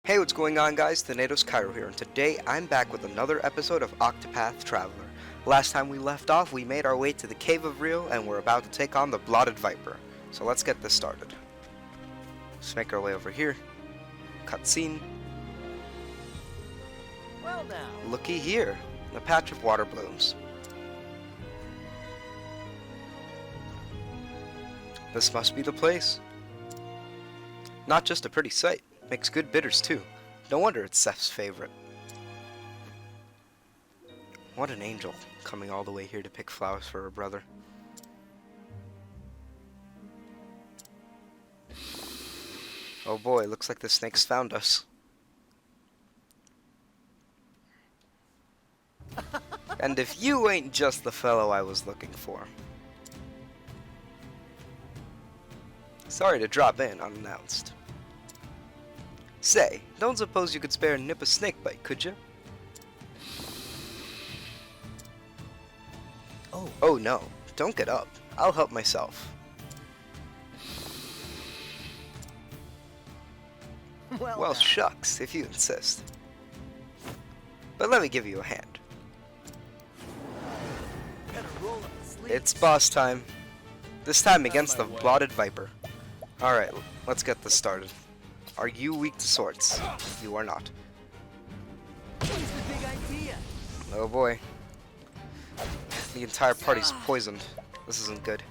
Hey, what's going on, guys? Thanatoskairo here, and today I'm back with another episode of Octopath Traveler. Last time we left off, we made our way to the Cave of Rio, and we're about to take on the Blotted Viper. So let's get this started. Let's make our way over here. Cutscene. Well now. Looky here, a patch of water blooms. This must be the place. Not just a pretty sight, makes good bitters too. No wonder it's Seth's favorite. What an angel, coming all the way here to pick flowers for her brother. Oh boy, looks like the snakes found us. And if you ain't just the fellow I was looking for. Sorry to drop in unannounced. Say, don't suppose you could spare a nip of snake bite, could you? Oh no, don't get up. I'll help myself. Well, shucks, if you insist. But let me give you a hand. It's boss time. This time against the Blotted Viper. Alright, let's get this started. Are you weak to swords? You are not. What's the big idea? Oh boy. The entire party's poisoned. This isn't good.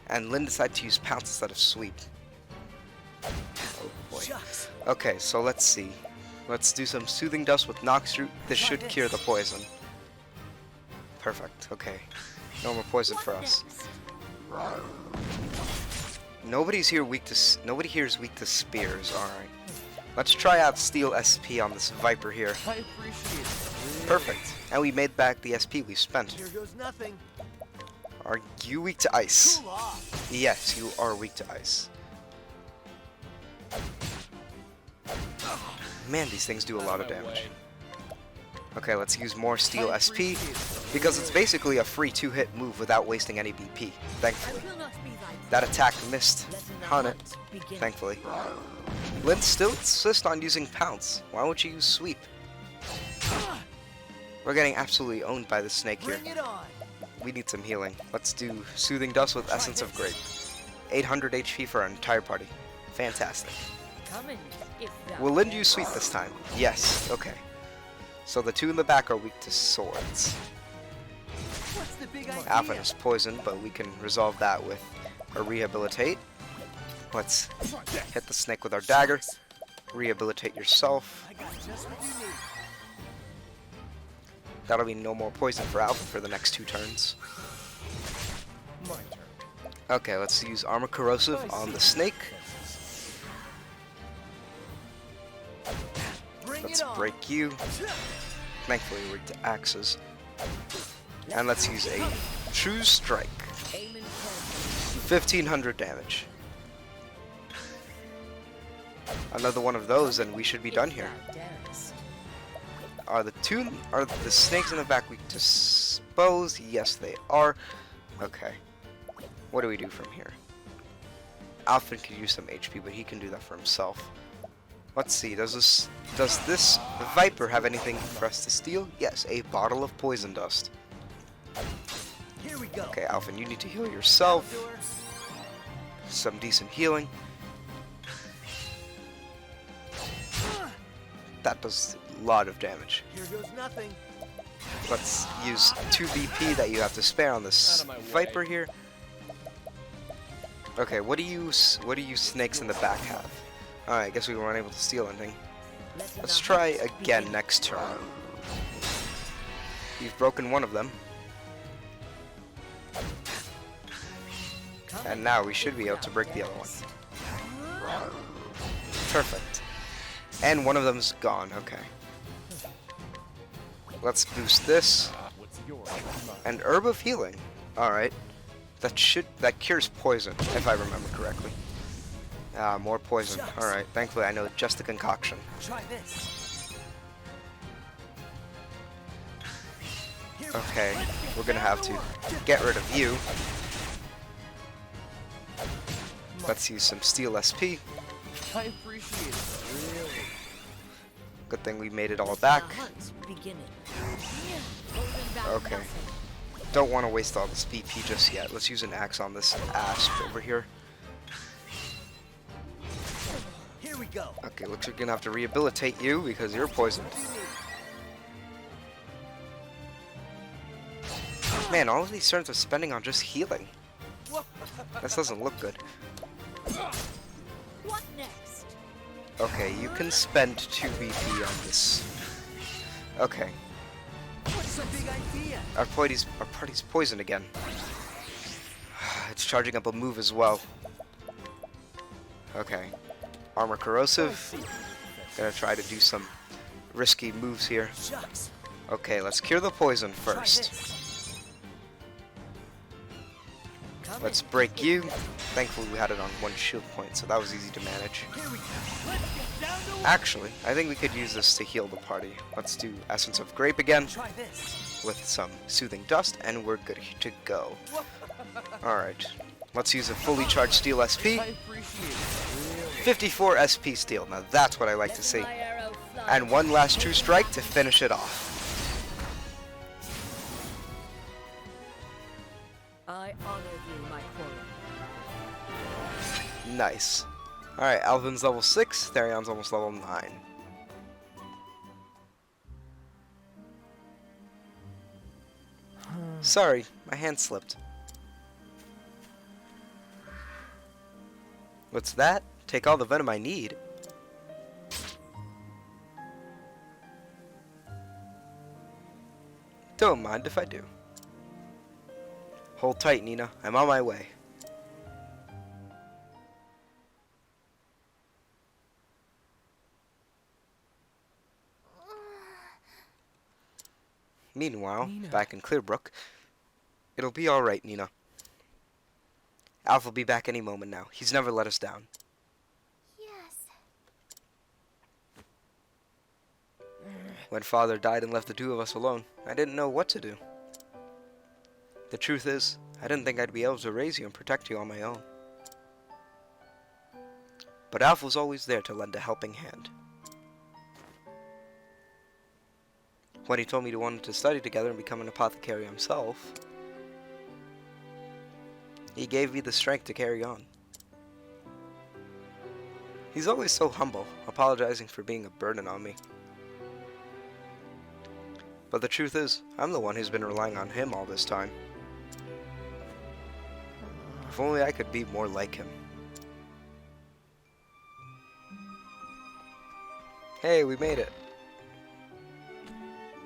And Lynn decided to use pounce instead of sweep. Oh boy. Okay, so let's see. Let's do some soothing dust with Nox root. This should cure the poison. Perfect. Okay. No more poison for us. Nobody here is weak to spears. All right. Let's try out Steel SP on this Viper here. I appreciate it. Perfect. And we made back the SP we spent. Here goes nothing. Are you weak to ice? Cool off. Yes, you are weak to ice. Man, these things do a lot of damage. Okay, let's use more Steel SP, because it's basically a free 2-hit move without wasting any BP, thankfully. That attack missed on it, thankfully. Lynn still insists on using Pounce. Why won't you use Sweep? We're getting absolutely owned by the snake here. Bring it on. We need some healing. Let's do Soothing Dust with Essence of Grape. 800 HP for our entire party. Fantastic. Will Lynn use Sweep this time? Yes, okay. So the two in the back are weak to swords. What's the big idea? Alpha is poisoned, but we can resolve that with a Rehabilitate. Let's hit the snake with our dagger. Rehabilitate yourself. I got just what you need. That'll be no more poison for Alpha for the next 2 turns. My turn. Okay, let's use Armor Corrosive on the snake. Let's break you. Thankfully we're weak to axes. And let's use a True Strike. 1500 damage. Another one of those and we should be done here. Are the snakes in the back weak to bows? Yes, they are. Okay. What do we do from here? Alpha could use some HP, but he can do that for himself. Let's see, does this Viper have anything for us to steal? Yes, a bottle of poison dust. Here we go. Okay, Alpha, you need to heal yourself. Some decent healing. That does a lot of damage. Here goes nothing. Let's use 2 BP that you have to spare on this Viper here. Okay, what do you snakes in the back have? Alright, I guess we weren't able to steal anything. Let's try again next turn. You've broken one of them. And now we should be able to break the other one. Perfect. And one of them's gone, okay. Let's boost this. And Herb of Healing. Alright. That cures poison, if I remember correctly. More poison. Alright, thankfully I know just a concoction. Try this. Okay, we're gonna have to get rid of you. Let's use some Steel SP. I appreciate it. Really. Good thing we made it all back. The hunt's beginning. Okay. Don't want to waste all this BP just yet. Let's use an axe on this asp over here. Here we go. Okay, looks like we're gonna have to rehabilitate you because you're poisoned. Man, all of these turns are spending on just healing. This doesn't look good. What next? Okay, you can spend 2 BP on this. Okay, What's the big idea? our party's poisoned again. It's charging up a move as well. Okay, armor corrosive. Gonna try to do some risky moves here. Shucks. Okay, let's cure the poison Try first. this. Come Let's in. break you. Thankfully we had it on 1 shield point, so that was easy to manage. Here we go. Let's get down to work. Actually, I think we could use this to heal the party. Let's do Essence of Grape again Try this. with some Soothing Dust, and we're good to go. Alright, let's use a fully charged Steel SP. I appreciate it. Really. 54 SP Steel, now that's what I like to see. My arrow flies. And one last True Strike to finish it off. I honor you, my queen. Nice. Alright, Alvin's level 6, Therion's almost level 9. Sorry, my hand slipped. What's that? Take all the venom I need. Don't mind if I do. Hold tight, Nina. I'm on my way. Meanwhile, Nina. back in Clearbrook, it'll be alright, Nina. Alf will be back any moment now. He's never let us down. Yes. When Father died and left the two of us alone, I didn't know what to do. The truth is, I didn't think I'd be able to raise you and protect you on my own. But Alf was always there to lend a helping hand. When he told me he wanted to study together and become an apothecary himself, he gave me the strength to carry on. He's always so humble, apologizing for being a burden on me. But the truth is, I'm the one who's been relying on him all this time. If only I could be more like him. Hey, we made it.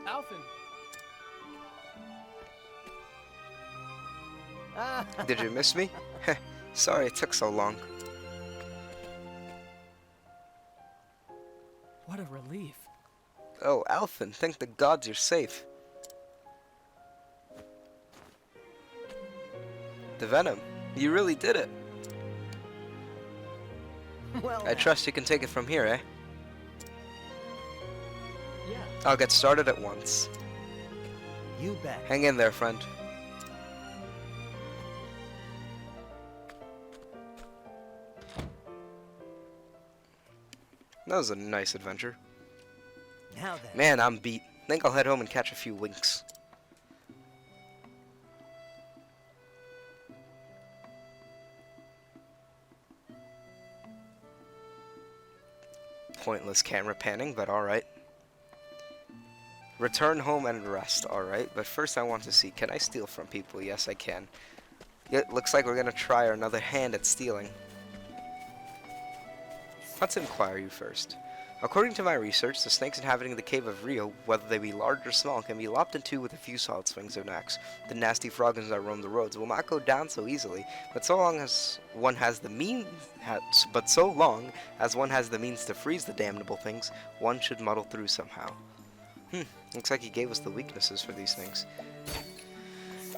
Alphin. Did you miss me? Sorry it took so long. What a relief. Oh, Alphin, thank the gods you're safe. The venom. You really did it. Well, I trust you can take it from here, eh? yeah. I'll get started at once. You bet. Hang in there, friend. That was a nice adventure. Now then. Man, I'm beat. Think I'll head home and catch a few winks. Pointless camera panning, but alright. Return home and rest, alright. But first I want to see, can I steal from people? Yes, I can. It looks like we're gonna try another hand at stealing. Let's inquire you first. According to my research, the snakes inhabiting the cave of Rio, whether they be large or small, can be lopped in two with a few solid swings of an axe. The nasty froggins that roam the roads will not go down so easily, but so long as one has the means to freeze the damnable things, one should muddle through somehow. Looks like he gave us the weaknesses for these things.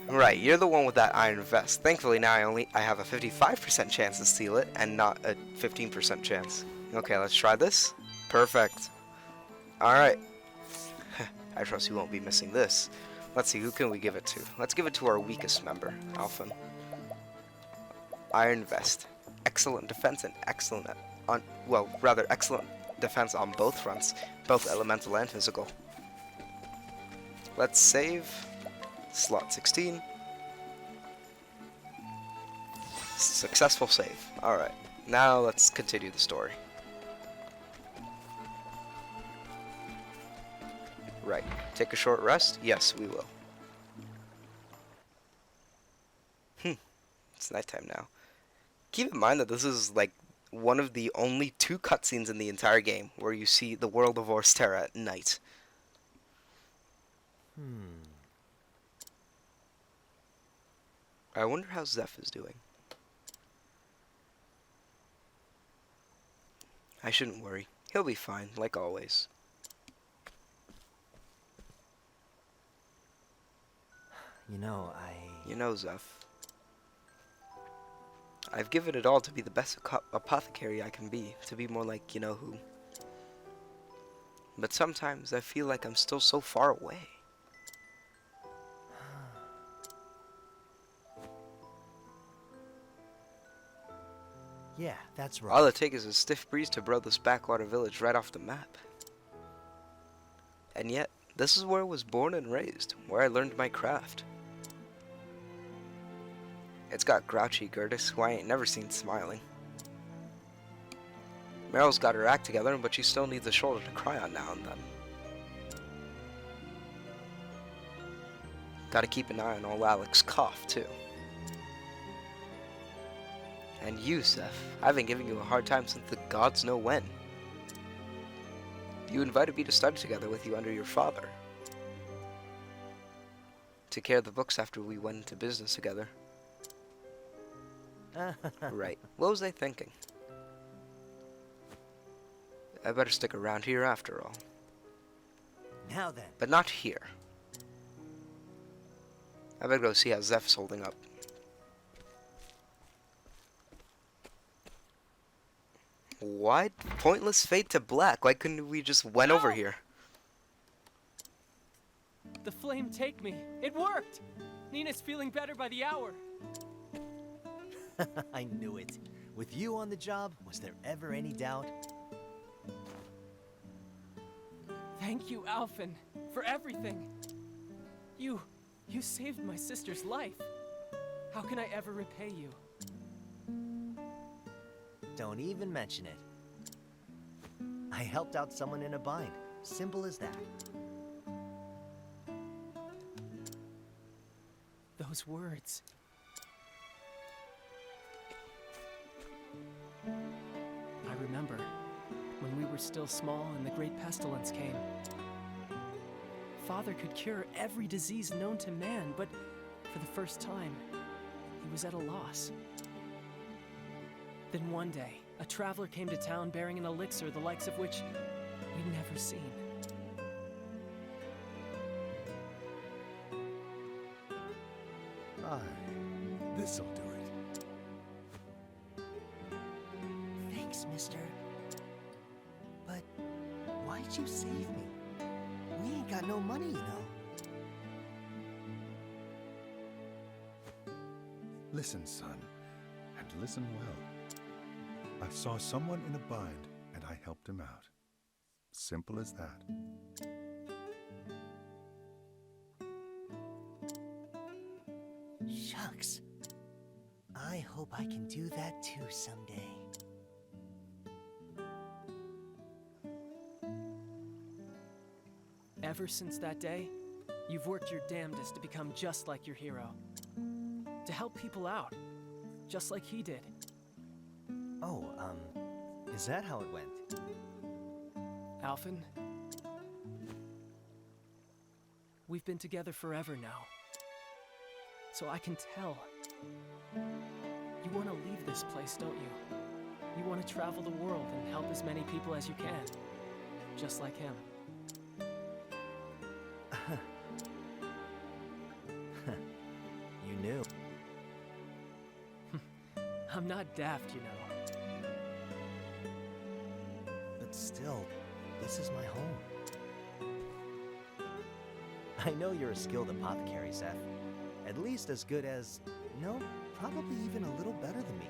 Right, you're the one with that iron vest. Thankfully now I have a 55% chance to steal it, and not a 15% chance. Okay, let's try this. Perfect. Alright. I trust you won't be missing this. Let's see, who can we give it to? Let's give it to our weakest member, Alphin. Iron vest. Excellent defense and excellent on, well, rather excellent defense on both fronts, both elemental and physical. Let's save. Slot 16. Successful save. Alright, now let's continue the story. Right, take a short rest? Yes, we will. It's nighttime now. Keep in mind that this is like one of the only 2 cutscenes in the entire game where you see the world of Orstera at night. I wonder how Zeph is doing. I shouldn't worry. He'll be fine, like always. You know, You know, Zeph, I've given it all to be the best apothecary I can be, to be more like you-know-who. But sometimes I feel like I'm still so far away. Yeah, that's right. All it takes is a stiff breeze to blow this backwater village right off the map. And yet, this is where I was born and raised, where I learned my craft. It's got grouchy Gertis, who I ain't never seen smiling. Meryl's got her act together, but she still needs a shoulder to cry on now and then. Gotta keep an eye on old Alec's cough, too. And you, Zeph, I've been giving you a hard time since the gods know when. You invited me to study together with you under your father. Took care of the books after we went into business together. Right. What was I thinking? I better stick around here after all. Now then. But not here. I better go see how Zeph's holding up. What? Pointless fade to black. Why couldn't we just went over here? The flame take me. It worked! Nina's feeling better by the hour. I knew it. With you on the job, was there ever any doubt? Thank you, Alphen, for everything. You saved my sister's life. How can I ever repay you? Don't even mention it. I helped out someone in a bind. Simple as that. Those words. I remember when we were still small and the great pestilence came. Father could cure every disease known to man, but for the first time, he was at a loss. Then one day, a traveler came to town bearing an elixir the likes of which we'd never seen. Aye, this'll do it. Thanks, mister. But why'd you save me? We ain't got no money, you know. Listen, son, and listen well. I saw someone in a bind, and I helped him out. Simple as that. Shucks. I hope I can do that too someday. Ever since that day, you've worked your damnedest to become just like your hero. To help people out, just like he did. Oh, is that how it went? Alphen, we've been together forever now. So I can tell. You want to leave this place, don't you? You want to travel the world and help as many people as you can. Just like him. You knew. I'm not daft, you know. But still, this is my home. I know you're a skilled apothecary, Seth. At least as good as... no, probably even a little better than me.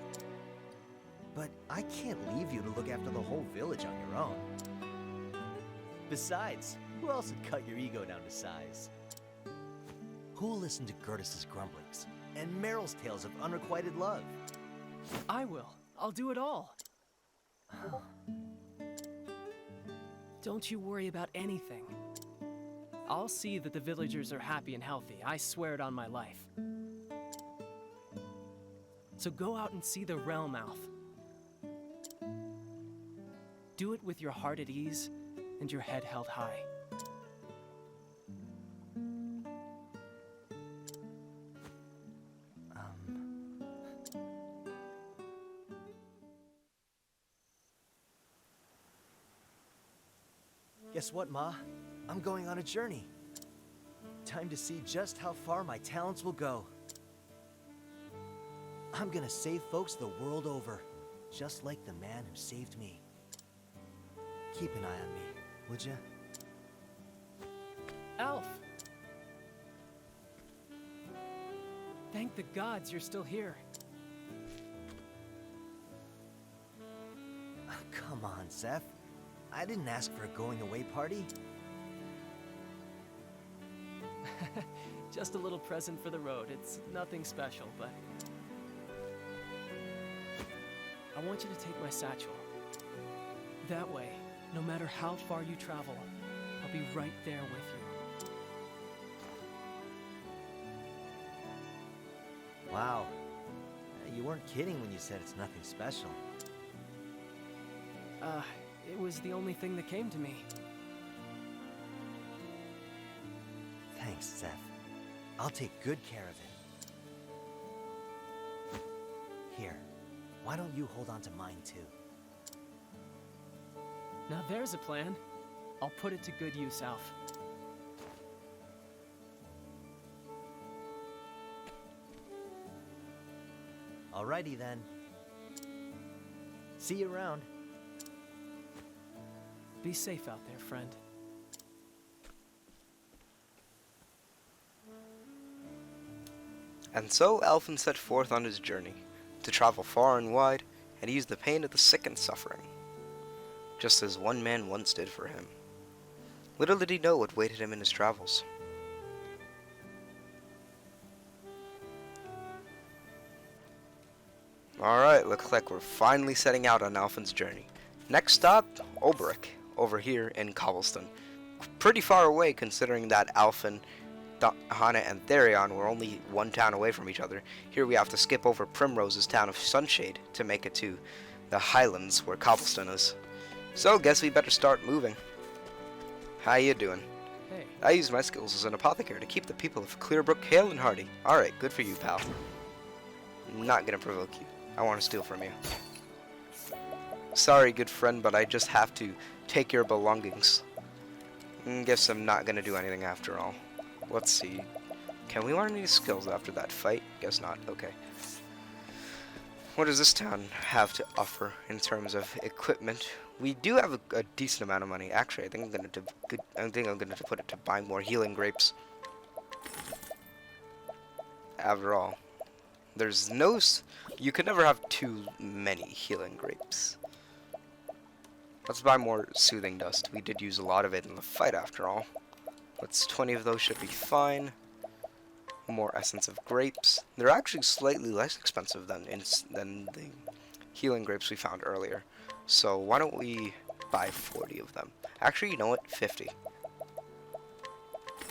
But I can't leave you to look after the whole village on your own. Besides, who else would cut your ego down to size? Who'll listen to Gertus's grumblings and Meryl's tales of unrequited love? I will. I'll do it all. Don't you worry about anything. I'll see that the villagers are happy and healthy. I swear it on my life. So go out and see the Realmmouth. Do it with your heart at ease and your head held high. Guess what, Ma? I'm going on a journey. Time to see just how far my talents will go. I'm gonna save folks the world over, just like the man who saved me. Keep an eye on me, would ya? Elf! Thank the gods you're still here. Oh, come on, Zeph. I didn't ask for a going-away party. Just a little present for the road. It's nothing special, but... I want you to take my satchel. That way, no matter how far you travel, I'll be right there with you. Wow. You weren't kidding when you said it's nothing special. It was the only thing that came to me. Thanks, Zeph. I'll take good care of it. Here, why don't you hold on to mine too? Now there's a plan. I'll put it to good use, Alf. Alrighty then. See you around. Be safe out there, friend. And so Alphen set forth on his journey, to travel far and wide, and ease the pain of the sick and suffering, just as one man once did for him. Little did he know what waited him in his travels. Alright, looks like we're finally setting out on Alphen's journey. Next stop, Oberic, over here in Cobblestone. Pretty far away considering that Alphen, Hana, and Therion were only one town away from each other. Here we have to skip over Primrose's town of Sunshade to make it to the Highlands where Cobblestone is. So, guess we better start moving. How you doing? Hey. I use my skills as an apothecary to keep the people of Clearbrook hale and hearty. Alright, good for you, pal. I'm not gonna provoke you. I want to steal from you. Sorry, good friend, but I just have to take your belongings. Guess I'm not gonna do anything after all. Let's see. Can we learn any skills after that fight? Guess not. Okay. What does this town have to offer in terms of equipment? We do have a decent amount of money. Actually, I think I'm gonna put it to buying more healing grapes. After all, there's no. You could never have too many healing grapes. Let's buy more soothing dust. We did use a lot of it in the fight, after all. Let's 20 of those should be fine. More essence of grapes. They're actually slightly less expensive than the healing grapes we found earlier. So why don't we buy 40 of them? Actually, you know what? 50.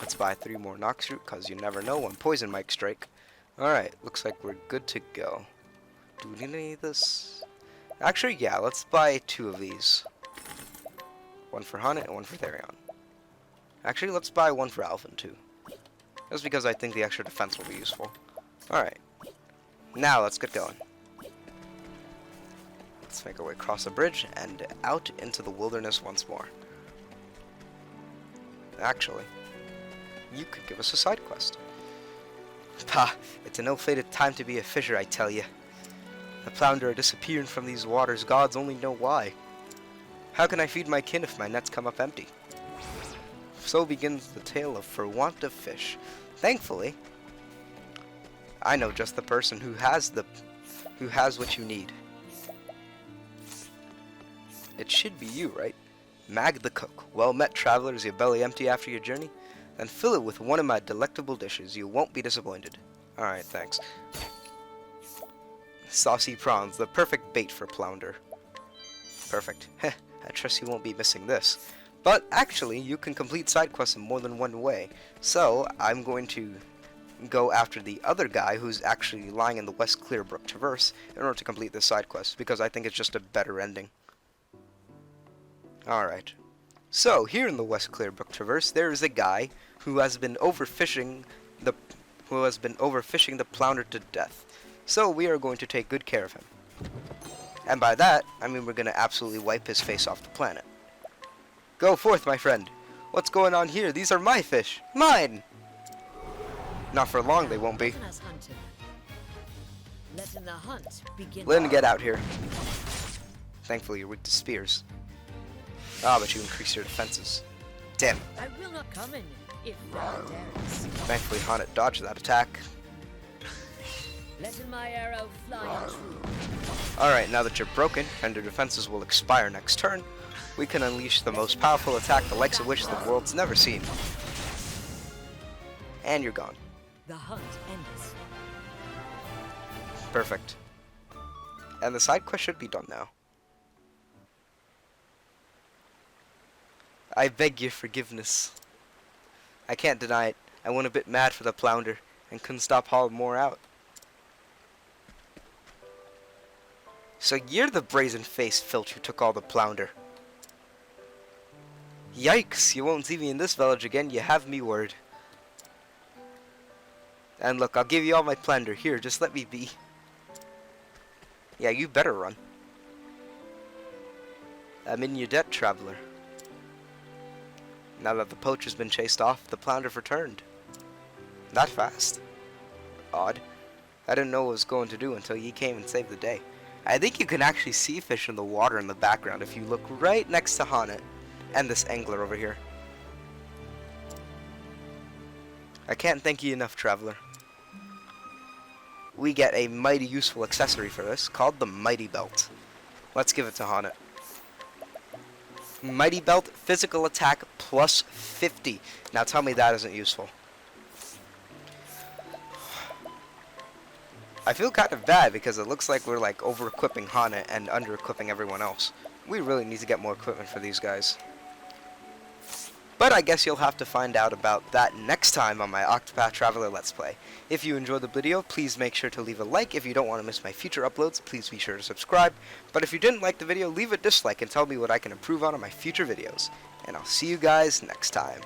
Let's buy 3 more Noxroot, because you never know when poison might strike. Alright, looks like we're good to go. Do we need any of this? Actually, yeah, let's buy 2 of these. One for Hana and one for Therion. Actually, let's buy one for Alphen too. Just because I think the extra defense will be useful. Alright. Now, let's get going. Let's make our way across the bridge and out into the wilderness once more. Actually, you could give us a side quest. Pah, it's an ill-fated time to be a fisher, I tell you. The flounder are disappearing from these waters, gods only know why. How can I feed my kin if my nets come up empty? So begins the tale of For Want of Fish. Thankfully, I know just the person who has what you need. It should be you, right? Mag the cook. Well met, traveler. Is your belly empty after your journey? Then fill it with one of my delectable dishes. You won't be disappointed. Alright, thanks. Saucy prawns, the perfect bait for Flounder. Perfect. Heh, I trust you won't be missing this. But actually, you can complete side quests in more than one way. So, I'm going to go after the other guy who's actually lying in the West Clearbrook Traverse in order to complete this side quest, because I think it's just a better ending. Alright. So, here in the West Clearbrook Traverse, there is a guy who has been overfishing the Flounder to death. So, we are going to take good care of him. And by that, I mean we're going to absolutely wipe his face off the planet. Go forth, my friend. What's going on here? These are my fish. Mine! Not for long, they won't be. Letting the hunt begin. Lynn, get out here. Thankfully, you're weak to spears. Ah, but you increase your defenses. Damn. I will not come in if thou darest. Thankfully, Haunted dodged that attack. Letting my arrow fly true. Alright, now that you're broken, and your defenses will expire next turn, we can unleash the most powerful attack, the likes of which the world's never seen. And you're gone. The hunt endeth. Perfect. And the side quest should be done now. I beg your forgiveness. I can't deny it. I went a bit mad for the Flounder and couldn't stop hauling more out. So you're the brazen-faced filch who took all the Flounder. Yikes, you won't see me in this village again, you have me word. And look, I'll give you all my plunder. Here, just let me be. Yeah, you better run. I'm in your debt, traveler. Now that the poach has been chased off, the Flounder's returned. That fast. Odd. I didn't know what I was going to do until ye came and saved the day. I think you can actually see fish in the water in the background if you look right next to Haunted and this angler over here. I can't thank you enough, traveler. We get a mighty useful accessory for this called the Mighty Belt. Let's give it to Haunted. Mighty Belt, physical attack plus 50. Now tell me that isn't useful. I feel kind of bad because it looks like we're like over-equipping Haunted and under-equipping everyone else. We really need to get more equipment for these guys. But I guess you'll have to find out about that next time on my Octopath Traveler Let's Play. If you enjoyed the video, please make sure to leave a like. If you don't want to miss my future uploads, please be sure to subscribe. But if you didn't like the video, leave a dislike and tell me what I can improve on in my future videos. And I'll see you guys next time.